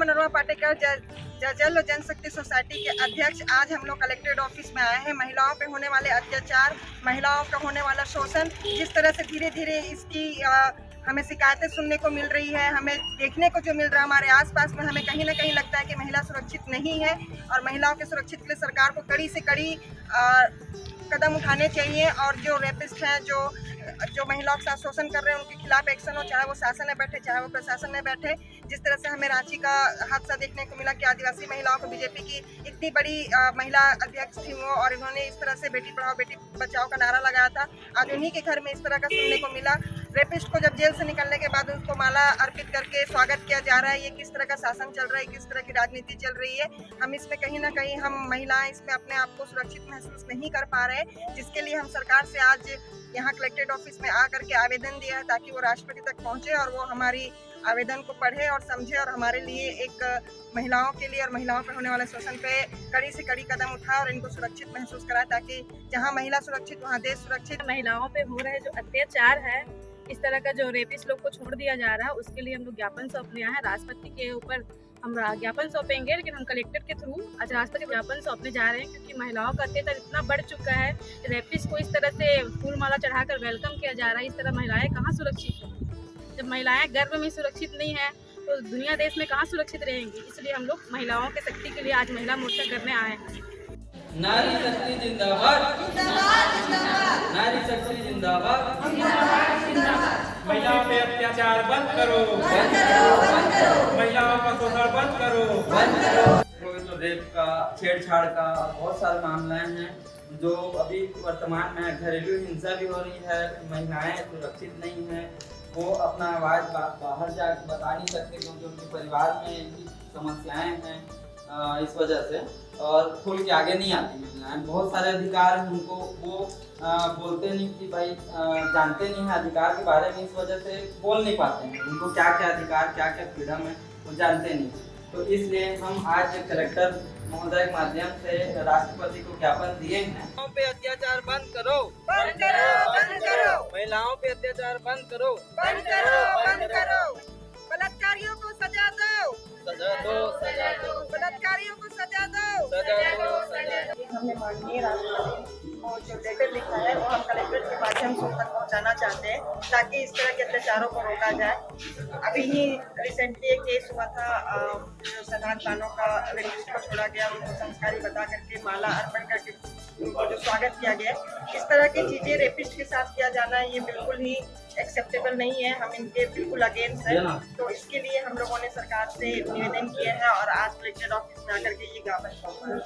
मनोरमा पाटेकर जल जनशक्ति सोसाइटी के अध्यक्ष। आज हम लोग कलेक्ट्रेट ऑफिस में आए हैं। महिलाओं पे होने वाले अत्याचार, महिलाओं का होने वाला शोषण, जिस तरह से धीरे धीरे इसकी हमें शिकायतें सुनने को मिल रही है, हमें देखने को जो मिल रहा है हमारे आसपास में, हमें कहीं ना कहीं लगता है कि महिला सुरक्षित नहीं है और महिलाओं के सुरक्षित के लिए सरकार को कड़ी से कड़ी कदम उठाने चाहिए। और जो रेपिस्ट हैं, जो महिलाओं के साथ शोषण कर रहे हैं, उनके खिलाफ एक्शन हो, चाहे वो शासन में बैठे चाहे वो प्रशासन में बैठे। जिस तरह से हमें रांची का हादसा देखने को मिला कि आदिवासी महिलाओं को बीजेपी की इतनी बड़ी महिला अध्यक्ष थी वो, और इन्होंने इस तरह से बेटी पढ़ाओ बेटी बचाओ का नारा लगाया था। आज उन्हीं के घर में इस तरह का सुनने को मिला। रेपिस्ट को जब जेल से निकलने के बाद उनको माला अर्पित करके स्वागत किया जा रहा है। ये किस तरह का शासन चल रहा है, किस तरह की राजनीति चल रही है। हम इसमें कहीं ना कहीं हम महिलाएं इसमें अपने आप को सुरक्षित महसूस नहीं कर पा रहे, जिसके लिए हम सरकार से आज यहाँ कलेक्ट्रेट ऑफिस में आकर के आवेदन दिया है ताकि वो राष्ट्रपति तक पहुँचे और वो हमारी आवेदन को पढ़े और समझे और हमारे लिए एक महिलाओं के लिए और महिलाओं पर होने वाले शोषण पे कड़ी से कड़ी कदम उठाए और इनको सुरक्षित महसूस कराए, ताकि जहाँ महिला सुरक्षित वहाँ देश सुरक्षित। महिलाओं पे हो रहे जो अत्याचार है, इस तरह का जो रेपिस्ट लोग को छोड़ दिया जा रहा है, उसके लिए हम लोग ज्ञापन सौंपने आए हैं। राष्ट्रपति के ऊपर हम ज्ञापन सौंपेंगे, लेकिन हम कलेक्टर के थ्रू आज राष्ट्रपति को ज्ञापन सौंपने जा रहे हैं, क्योंकि महिलाओं का अत्याचार इतना बढ़ चुका है। रेपिस्ट को इस तरह से फूल माला चढ़ाकर वेलकम किया जा रहा है। इस तरह महिलाएं कहाँ सुरक्षित हैं? जब महिलाएं गर्भ में सुरक्षित नहीं है तो दुनिया देश में कहाँ सुरक्षित रहेंगी? इसलिए हम लोग महिलाओं के शक्ति के लिए आज महिला मोर्चा करने आए हैं। नारी शक्ति जिंदाबाद, नारी शक्ति जिंदाबाद। महिलाओं पे अत्याचार बंद करो, महिलाओं का शोषण बंद करो। रेप का, छेड़छाड़ का बहुत सारे मामले हैं जो अभी वर्तमान में घरेलू हिंसा भी हो रही है। महिलाएं सुरक्षित नहीं हैं, वो अपना आवाज़ बाहर जा बता नहीं सकते क्योंकि उनके परिवार में भी समस्याएं हैं इस वजह से, और खुल के आगे नहीं आती महिलाएं। बहुत सारे अधिकार हैं उनको, वो बोलते नहीं कि भाई जानते नहीं हैं अधिकार के बारे में, इस वजह से बोल नहीं पाते हैं। उनको क्या क्या अधिकार, क्या क्या फ्रीडम है वो जानते नहीं। तो इसलिए हम आज कलेक्टर महोदय के माध्यम से राष्ट्रपति को ज्ञापन दिए हैं। महिलाओं पे अत्याचार बंद करो, बंद करो, बंद करो, महिलाओं पे अत्याचार बंद करो, बंद करो, बंद करो। बलात्कारियों को सजा दो, सजा दो, सजा दो, बलात्कारियों को सजा दो, सजा दो, सजा दो। हमने माननीय राष्ट्रपति को जो लेटर लिखा है वो हम कलेक्टर के माध्यम से उन तक पहुँचाना चाहते हैं, ताकि इस तरह के अत्याचारों को रोका जाए। अभी ही रिसेंटली एक केस हुआ था, जो सदान खानों का रेपिस्ट को छोड़ा गया, उनको संस्कारी बता करके माला अर्पण करके उनको जो स्वागत किया गया। इस तरह की चीजें रेपिस्ट के साथ किया जाना ये बिल्कुल ही एक्सेप्टेबल नहीं है, हम इनके बिल्कुल अगेंस्ट है। तो इसके लिए हम लोगों ने सरकार से निवेदन किया है और आज कलेक्टर ऑफिस में आकर के ये ज्ञापन सौंपा है।